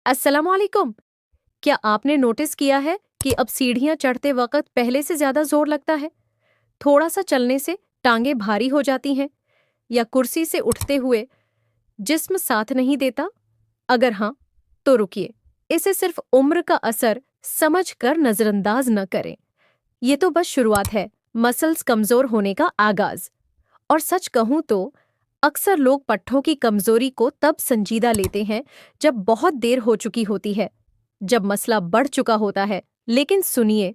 अस्सलामुअलैकुम। क्या आपने नोटिस किया है कि अब सीढ़ियां चढ़ते वक्त पहले से ज्यादा जोर लगता है? थोड़ा सा चलने से टांगे भारी हो जाती हैं या कुर्सी से उठते हुए जिस्म साथ नहीं देता? अगर हाँ, तो रुकिए। इसे सिर्फ उम्र का असर समझकर नजरअंदाज न करें। ये तो बस शुरुआत है, मसल्स कमजोर होने का आगाज। और सच कहूं तो अक्सर लोग पट्टों की कमजोरी को तब संजीदा लेते हैं जब बहुत देर हो चुकी होती है, जब मसला बढ़ चुका होता है। लेकिन सुनिए,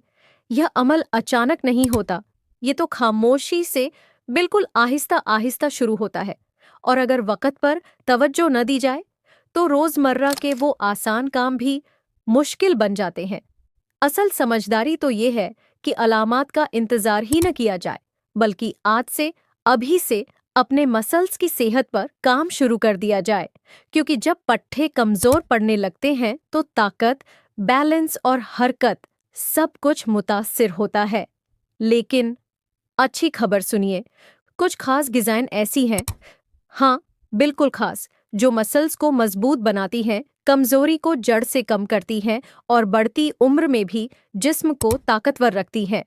यह अमल अचानक नहीं होता। ये तो खामोशी से बिल्कुल आहिस्ता आहिस्ता शुरू होता है। और अगर वक़्त पर तवज्जो न दी जाए तो रोजमर्रा के वो आसान काम भी मुश्किल बन जाते हैं। असल समझदारी तो ये है कि अलामात का इंतजार ही न किया जाए, बल्कि आज से, अभी से अपने मसल्स की सेहत पर काम शुरू कर दिया जाए। क्योंकि जब पट्टे कमजोर पड़ने लगते हैं तो ताकत, बैलेंस और हरकत सब कुछ मुतासिर होता है। लेकिन अच्छी खबर सुनिए, कुछ खास डिजाइन ऐसी हैं, हाँ, बिल्कुल खास, जो मसल्स को मजबूत बनाती हैं, कमजोरी को जड़ से कम करती हैं और बढ़ती उम्र में भी जिस्म को ताकतवर रखती हैं।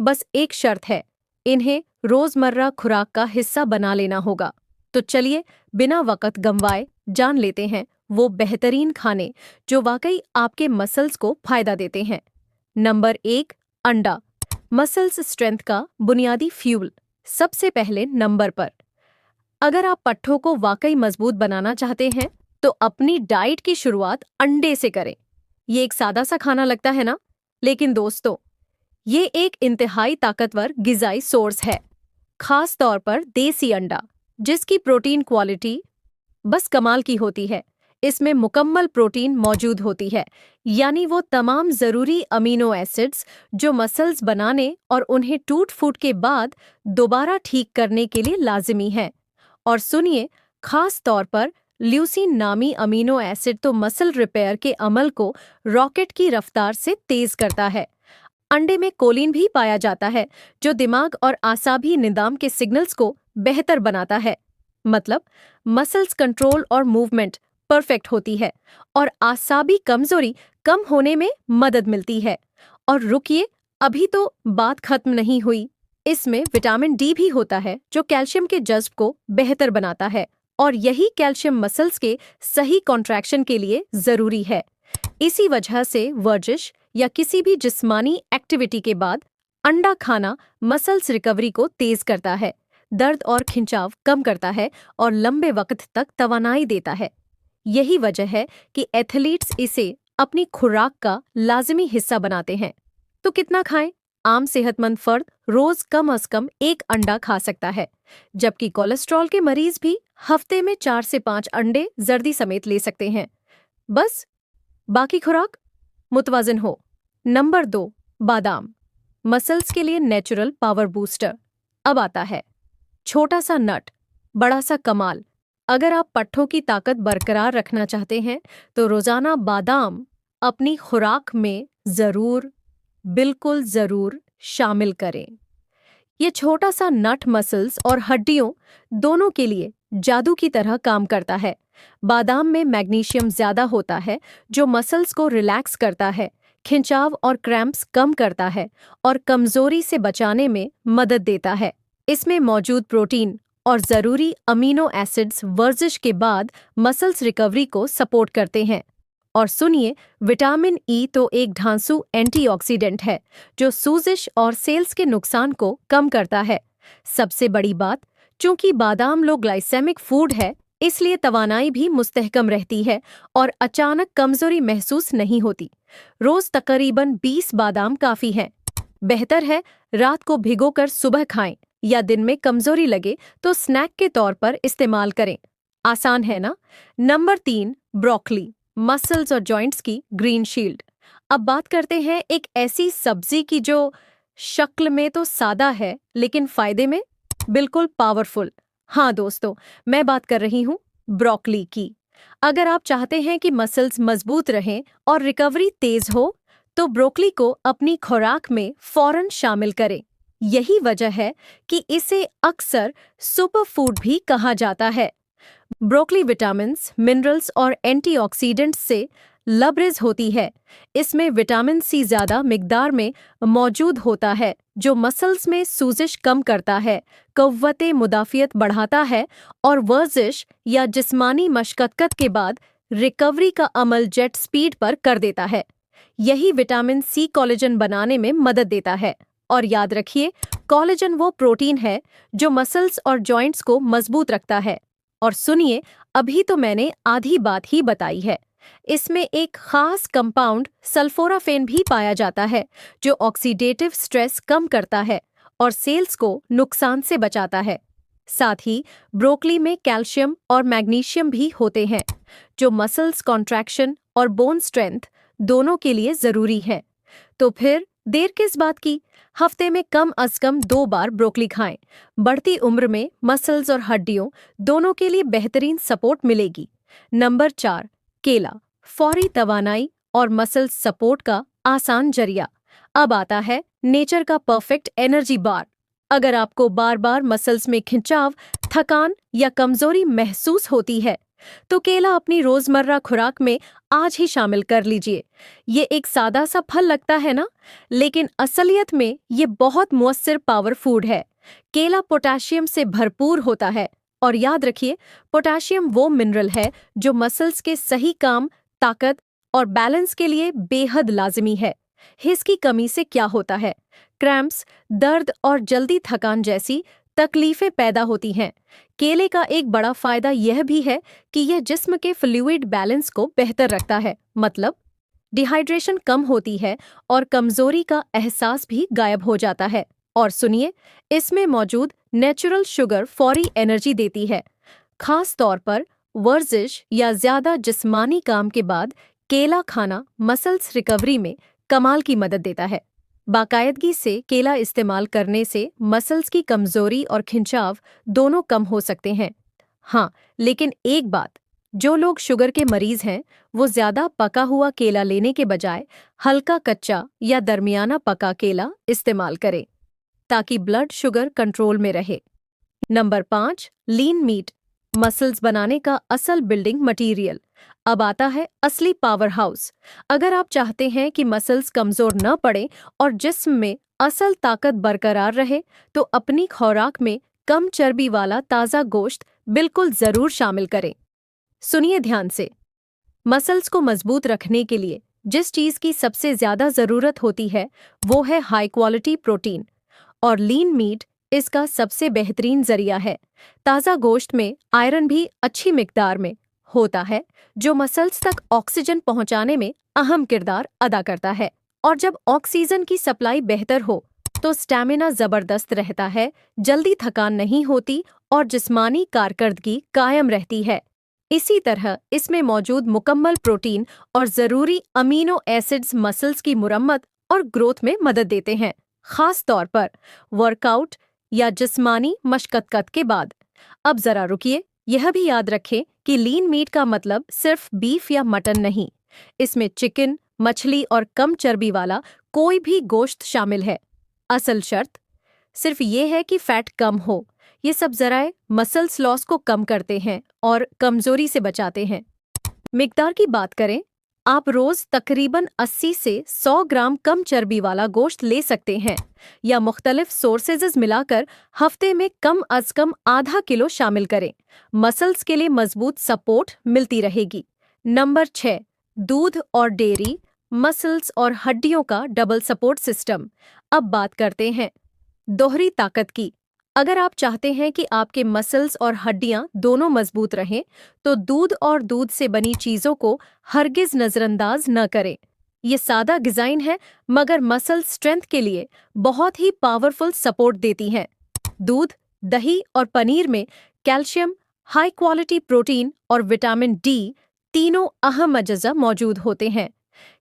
बस एक शर्त है, इन्हें रोजमर्रा खुराक का हिस्सा बना लेना होगा। तो चलिए, बिना वक़्त गंवाए जान लेते हैं वो बेहतरीन खाने जो वाकई आपके मसल्स को फायदा देते हैं। नंबर 1, अंडा। मसल्स स्ट्रेंथ का बुनियादी फ्यूल। सबसे पहले नंबर पर, अगर आप पट्ठों को वाकई मजबूत बनाना चाहते हैं तो अपनी डाइट की शुरुआत अंडे से करें। ये एक सादा सा खाना लगता है ना, लेकिन दोस्तों, ये एक इंतहाई ताकतवर गिजाई सोर्स है। खास तौर पर देसी अंडा, जिसकी प्रोटीन क्वालिटी बस कमाल की होती है। इसमें मुकम्मल प्रोटीन मौजूद होती है, यानी वो तमाम जरूरी अमीनो एसिड्स जो मसल्स बनाने और उन्हें टूट फूट के बाद दोबारा ठीक करने के लिए लाजिमी हैं। और सुनिए, खास तौर पर ल्यूसीन नामी अमीनो एसिड तो मसल रिपेयर के अमल को रॉकेट की रफ्तार से तेज करता है। अंडे में कोलिन भी पाया जाता है, जो दिमाग और आसाभी निज़ाम के सिग्नल्स को बेहतर बनाता है। मतलब, मसल्स कंट्रोल और मूवमेंट परफेक्ट होती है और आसाभी कमजोरी कम होने में मदद मिलती है। और रुकिए, अभी तो बात खत्म नहीं हुई। इसमें विटामिन डी भी होता है, जो कैल्शियम के जज्ब को बेहतर बनाता है और यही कैल्शियम मसल्स के सही कॉन्ट्रैक्शन के लिए जरूरी है। इसी वजह से वर्जिश या किसी भी जिस्मानी एक्टिविटी के बाद अंडा खाना मसल्स रिकवरी को तेज करता है, दर्द और खिंचाव कम करता है और लंबे वक्त तक तवानाई देता है। यही वजह है कि एथलीट्स इसे अपनी खुराक का लाजिमी हिस्सा बनाते हैं। तो कितना खाएं? आम सेहतमंद फर्द रोज कम से कम एक अंडा खा सकता है, जबकि कोलेस्ट्रॉल के मरीज भी हफ्ते में 4 से 5 अंडे जर्दी समेत ले सकते हैं। बस बाकी खुराक मुतवाजिन हो। नंबर 2, बादाम। मसल्स के लिए नेचुरल पावर बूस्टर। अब आता है छोटा सा नट, बड़ा सा कमाल। अगर आप पट्ठों की ताकत बरकरार रखना चाहते हैं तो रोजाना बादाम अपनी खुराक में जरूर, बिल्कुल जरूर शामिल करें। ये छोटा सा नट मसल्स और हड्डियों दोनों के लिए जादू की तरह काम करता है। बादाम में मैग्नीशियम ज्यादा होता है, जो मसल्स को रिलैक्स करता है, खिंचाव और क्रैम्प्स कम करता है और कमजोरी से बचाने में मदद देता है। इसमें मौजूद प्रोटीन और जरूरी अमीनो एसिड्स वर्जिश के बाद मसल्स रिकवरी को सपोर्ट करते हैं। और सुनिए, विटामिन ई तो एक ढांसू एंटीऑक्सीडेंट है, जो सूजिश और सेल्स के नुकसान को कम करता है। सबसे बड़ी बात, चूंकि बादाम लो ग्लाइसेमिक फूड है, इसलिए तवानाई भी मुस्तहकम रहती है और अचानक कमजोरी महसूस नहीं होती। रोज तकरीबन 20 बादाम काफी हैं। बेहतर है रात को भिगोकर सुबह खाएं या दिन में कमजोरी लगे तो स्नैक के तौर पर इस्तेमाल करें। आसान है ना? Number 3, broccoli. मसल्स और जॉइंट्स की ग्रीन शील्ड। अब बात करते हैं एक ऐसी सब्जी की जो शक्ल में तो सादा है, लेकिन फायदे में बिल्कुल पावरफुल। हाँ दोस्तों, मैं बात कर रही हूँ ब्रोकली की। अगर आप चाहते हैं कि मसल्स मजबूत रहें और रिकवरी तेज हो, तो ब्रोकली को अपनी खुराक में फौरन शामिल करें। यही वजह है कि इसे अक्सर सुपर फूड भी कहा जाता है। ब्रोकली विटामिन्स, मिनरल्स और एंटीऑक्सीडेंट्स से लबरेज होती है। इसमें विटामिन सी ज्यादा मिकदार में मौजूद होता है, जो मसल्स में सूजिश कम करता है, कव्वते मुदाफियत बढ़ाता है और वर्जिश या जिस्मानी मशक्कत के बाद रिकवरी का अमल जेट स्पीड पर कर देता है। यही विटामिन सी कोलेजन बनाने में मदद देता है। और याद रखिए, कोलेजन वो प्रोटीन है जो मसल्स और जॉइंट्स को मजबूत रखता है। और सुनिए, अभी तो मैंने आधी बात ही बताई है। इसमें एक खास कंपाउंड सल्फोराफेन भी पाया जाता है, जो ऑक्सीडेटिव स्ट्रेस कम करता है और सेल्स को नुकसान से बचाता है। साथ ही ब्रोकली में कैल्शियम और मैग्नीशियम भी होते हैं, जो मसल्स कॉन्ट्रैक्शन और बोन स्ट्रेंथ दोनों के लिए जरूरी है। तो फिर देर किस बात की? हफ्ते में कम अज कम 2 बार ब्रोकली खाएं। बढ़ती उम्र में मसल्स और हड्डियों दोनों के लिए बेहतरीन सपोर्ट मिलेगी। नंबर 4, केला, फौरी तवानाई और मसल्स सपोर्ट का आसान जरिया। अब आता है नेचर का परफेक्ट एनर्जी बार। अगर आपको बार बार मसल्स में खिंचाव, थकान या कमजोरी महसूस होती है, तो केला अपनी रोजमर्रा खुराक में आज ही शामिल कर लीजिए। ये एक सादा सा फल लगता है ना, लेकिन असलियत में ये बहुत मुअस्सिर पावर फूड है। केला पोटेशियम से भरपूर होता है और याद रखिए, पोटेशियम वो मिनरल है जो मसल्स के सही काम, ताकत और बैलेंस के लिए बेहद लाजिमी है। इसकी कमी से क्या होता है? क्रैम्प्स, दर्द और जल्दी थकान जैसी तकलीफें पैदा होती हैं। केले का एक बड़ा फायदा यह भी है कि यह जिस्म के फ्लूइड बैलेंस को बेहतर रखता है, मतलब डिहाइड्रेशन कम होती है और कमजोरी का एहसास भी गायब हो जाता है। और सुनिए, इसमें मौजूद नेचुरल शुगर फौरी एनर्जी देती है। खास तौर पर वर्जिश या ज्यादा जिस्मानी काम के बाद केला खाना मसल्स रिकवरी में कमाल की मदद देता है। बाकायदगी से केला इस्तेमाल करने से मसल्स की कमजोरी और खिंचाव दोनों कम हो सकते हैं। हाँ, लेकिन एक बात, जो लोग शुगर के मरीज हैं, वो ज्यादा पका हुआ केला लेने के बजाय हल्का कच्चा या दरमियाना पका केला इस्तेमाल करें, ताकि ब्लड शुगर कंट्रोल में रहे। नंबर 5, लीन मीट, मसल्स बनाने का असल बिल्डिंग मटेरियल। अब आता है असली पावर हाउस। अगर आप चाहते हैं कि मसल्स कमजोर न पड़े और जिस्म में असल ताकत बरकरार रहे, तो अपनी खुराक में कम चर्बी वाला ताज़ा गोश्त बिल्कुल जरूर शामिल करें। सुनिए ध्यान से, मसल्स को मजबूत रखने के लिए जिस चीज की सबसे ज्यादा जरूरत होती है, वो है हाई क्वालिटी प्रोटीन, और लीन मीट इसका सबसे बेहतरीन जरिया है। ताज़ा गोश्त में आयरन भी अच्छी मिकदार में होता है, जो मसल्स तक ऑक्सीजन पहुंचाने में अहम किरदार अदा करता है। और जब ऑक्सीजन की सप्लाई बेहतर हो, तो स्टैमिना जबरदस्त रहता है, जल्दी थकान नहीं होती और जिस्मानी कारकर्दगी कायम रहती है। इसी तरह इसमें मौजूद मुकम्मल प्रोटीन और ज़रूरी अमीनो एसिड्स मसल्स की मुरम्मत और ग्रोथ में मदद देते हैं, खास तौर पर वर्कआउट या जिस्मानी मशक्कत के बाद। अब जरा रुकिए, यह भी याद रखें कि लीन मीट का मतलब सिर्फ बीफ या मटन नहीं। इसमें चिकन, मछली और कम चर्बी वाला कोई भी गोश्त शामिल है। असल शर्त सिर्फ ये है कि फैट कम हो। ये सब जराए मसल्स लॉस को कम करते हैं और कमजोरी से बचाते हैं। मिकदार की बात करें, आप रोज तकरीबन 80 से 100 ग्राम कम चर्बी वाला गोश्त ले सकते हैं, या मुख्तलिफ सोर्सेज मिलाकर हफ्ते में कम अज कम आधा किलो शामिल करें। मसल्स के लिए मजबूत सपोर्ट मिलती रहेगी। नंबर 6, दूध और डेयरी, मसल्स और हड्डियों का डबल सपोर्ट सिस्टम। अब बात करते हैं दोहरी ताकत की। अगर आप चाहते हैं कि आपके मसल्स और हड्डियां दोनों मजबूत रहें, तो दूध और दूध से बनी चीजों को हरगिज नजरअंदाज न करें। ये सादा डिजाइन है, मगर मसल स्ट्रेंथ के लिए बहुत ही पावरफुल सपोर्ट देती हैं। दूध, दही और पनीर में कैल्शियम, हाई क्वालिटी प्रोटीन और विटामिन डी तीनों अहम अज्जा मौजूद होते हैं।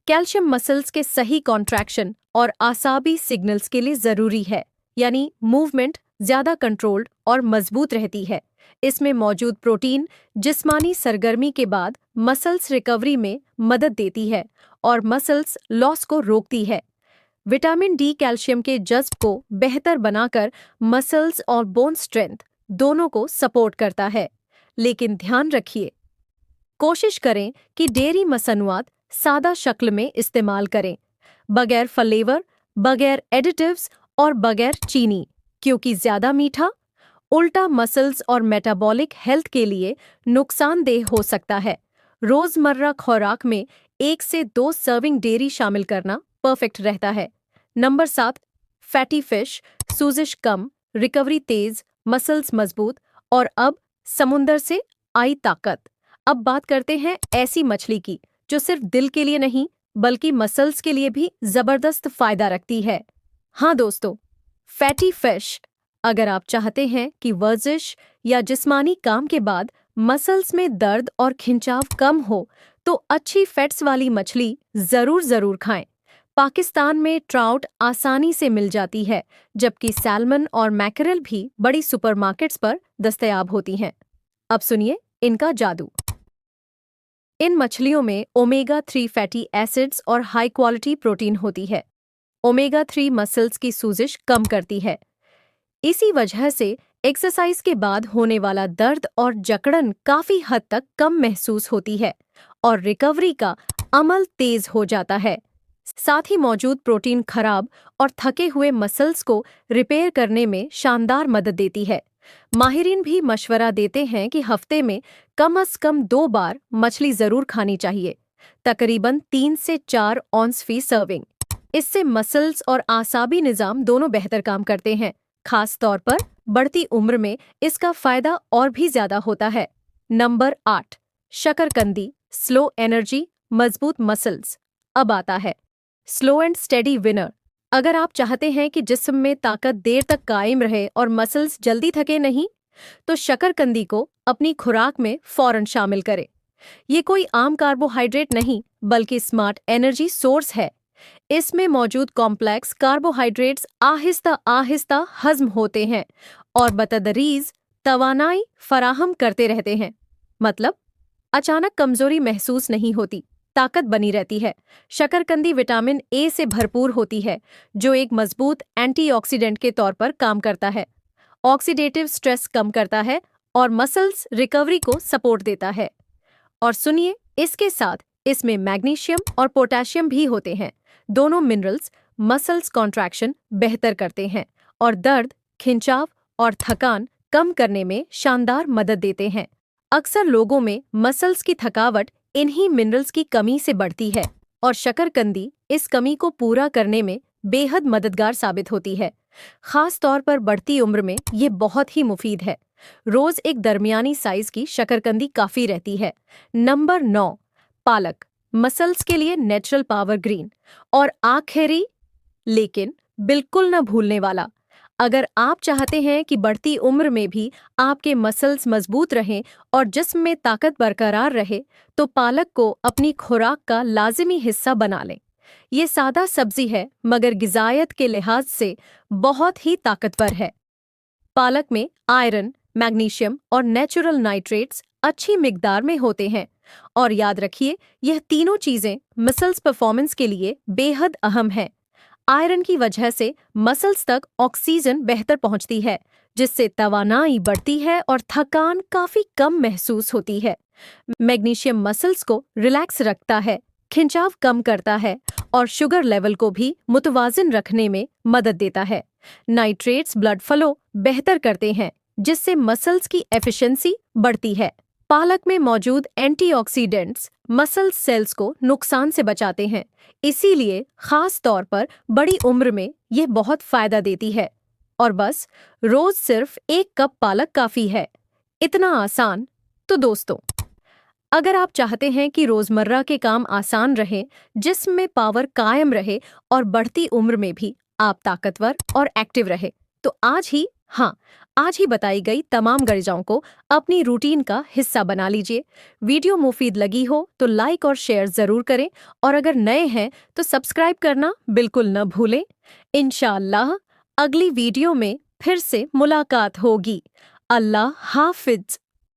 कैल्शियम मसल्स के सही कॉन्ट्रैक्शन और आसाबी सिग्नल्स के लिए जरूरी है, यानी मूवमेंट ज्यादा कंट्रोल्ड और मजबूत रहती है। इसमें मौजूद प्रोटीन जिस्मानी सरगर्मी के बाद मसल्स रिकवरी में मदद देती है और मसल्स लॉस को रोकती है। विटामिन डी कैल्शियम के जज्ब को बेहतर बनाकर मसल्स और बोन स्ट्रेंथ दोनों को सपोर्ट करता है। लेकिन ध्यान रखिए, कोशिश करें कि डेयरी मसनूआत सादा शक्ल में इस्तेमाल करें, बगैर फ्लेवर, बगैर एडिटिव्स और बगैर चीनी, क्योंकि ज्यादा मीठा उल्टा मसल्स और मेटाबॉलिक हेल्थ के लिए नुकसानदेह हो सकता है। रोजमर्रा खुराक में 1 से 2 सर्विंग डेयरी शामिल करना परफेक्ट रहता है। नंबर 7, फैटी फिश, सूजिश कम, रिकवरी तेज, मसल्स मजबूत और अब समुंदर से आई ताकत। अब बात करते हैं ऐसी मछली की जो सिर्फ दिल के लिए नहीं बल्कि मसल्स के लिए भी जबरदस्त फायदा रखती है। हाँ दोस्तों, फैटी फिश। अगर आप चाहते हैं कि वर्जिश या जिस्मानी काम के बाद मसल्स में दर्द और खिंचाव कम हो, तो अच्छी फैट्स वाली मछली जरूर खाएं। पाकिस्तान में ट्राउट आसानी से मिल जाती है, जबकि सैल्मन और मैकरेल भी बड़ी सुपरमार्केट्स पर दस्तयाब होती हैं। अब सुनिए इनका जादू। इन मछलियों में ओमेगा 3 फैटी एसिड्स और हाई क्वालिटी प्रोटीन होती है। ओमेगा 3 मसल्स की सूजिश कम करती है। इसी वजह से एक्सरसाइज के बाद होने वाला दर्द और जकड़न काफी हद तक कम महसूस होती है और रिकवरी का अमल तेज हो जाता है। साथ ही मौजूद प्रोटीन खराब और थके हुए मसल्स को रिपेयर करने में शानदार मदद देती है। माहिरीन भी मशवरा देते हैं कि हफ्ते में कम से कम 2 बार मछली जरूर खानी चाहिए, तकरीबन 3 से 4 औंस फी सर्विंग। इससे मसल्स और आसाबी निजाम दोनों बेहतर काम करते हैं। खास तौर पर बढ़ती उम्र में इसका फायदा और भी ज्यादा होता है। नंबर 8, शकरकंदी, स्लो एनर्जी, मजबूत मसल्स। अब आता है स्लो एंड स्टेडी विनर। अगर आप चाहते हैं कि जिस्म में ताकत देर तक कायम रहे और मसल्स जल्दी थके नहीं, तो शकरकंदी को अपनी खुराक में फौरन शामिल करें। ये कोई आम कार्बोहाइड्रेट नहीं बल्कि स्मार्ट एनर्जी सोर्स है। इसमें मौजूद कॉम्प्लेक्स कार्बोहाइड्रेट्स आहिस्ता आहिस्ता हजम होते हैं और बतदरीज तवानाई फराहम करते रहते हैं। मतलब अचानक कमजोरी महसूस नहीं होती, ताकत बनी रहती है। शकरकंदी विटामिन ए से भरपूर होती है, जो एक मजबूत एंटीऑक्सीडेंट के तौर पर काम करता है। ऑक्सीडेटिव स्ट्रेस कम करता है और मसल्स रिकवरी को सपोर्ट देता है। और सुनिए, इसके साथ इसमें मैग्नीशियम और पोटेशियम भी होते हैं। दोनों मिनरल्स मसल्स कॉन्ट्रैक्शन बेहतर करते हैं और दर्द, खिंचाव और थकान कम करने में शानदार मदद देते हैं। अक्सर लोगों में मसल्स की थकावट इन्हीं मिनरल्स की कमी से बढ़ती है और शकरकंदी इस कमी को पूरा करने में बेहद मददगार साबित होती है। खास तौर पर बढ़ती उम्र में ये बहुत ही मुफीद है। रोज एक दरमियानी साइज की शकरकंदी काफी रहती है। नंबर 9, पालक, मसल्स के लिए नेचुरल पावर ग्रीन। और आखिरी लेकिन बिल्कुल न भूलने वाला, अगर आप चाहते हैं कि बढ़ती उम्र में भी आपके मसल्स मजबूत रहें और जिस्म में ताकत बरकरार रहे, तो पालक को अपनी खुराक का लाजिमी हिस्सा बना लें। ये सादा सब्जी है मगर गिजायत के लिहाज से बहुत ही ताकतवर है। पालक में आयरन, मैग्नीशियम और नेचुरल नाइट्रेट्स अच्छी मिकदार में होते हैं। और याद रखिए, यह तीनों चीजें मसल्स परफॉर्मेंस के लिए बेहद अहम हैं। आयरन की वजह से मसल्स तक ऑक्सीजन बेहतर पहुंचती है, जिससे तवानाई बढ़ती है और थकान काफी कम महसूस होती है। मैग्नीशियम मसल्स को रिलैक्स रखता है, खिंचाव कम करता है और शुगर लेवल को भी मुतवाजिन रखने में मदद देता है। नाइट्रेट्स ब्लड फ्लो बेहतर करते हैं, जिससे मसल्स की एफिशिएंसी बढ़ती है। पालक में मौजूद एंटीऑक्सीडेंट्स मसल सेल्स को नुकसान से बचाते हैं, इसीलिए खास तौर पर बड़ी उम्र में ये बहुत फायदा देती है। और बस रोज सिर्फ 1 कप पालक काफी है। इतना आसान। तो दोस्तों, अगर आप चाहते हैं कि रोजमर्रा के काम आसान रहें, जिस्म में पावर कायम रहे और बढ़ती उम्र में भी आप ताकतवर और एक्टिव रहे, तो आज ही बताई गई तमाम गरजाओं को अपनी रूटीन का हिस्सा बना लीजिए। वीडियो मुफीद लगी हो तो लाइक और शेयर जरूर करें और अगर नए हैं तो सब्सक्राइब करना बिल्कुल न भूलें। इंशाअल्लाह अगली वीडियो में फिर से मुलाकात होगी। अल्लाह हाफिज।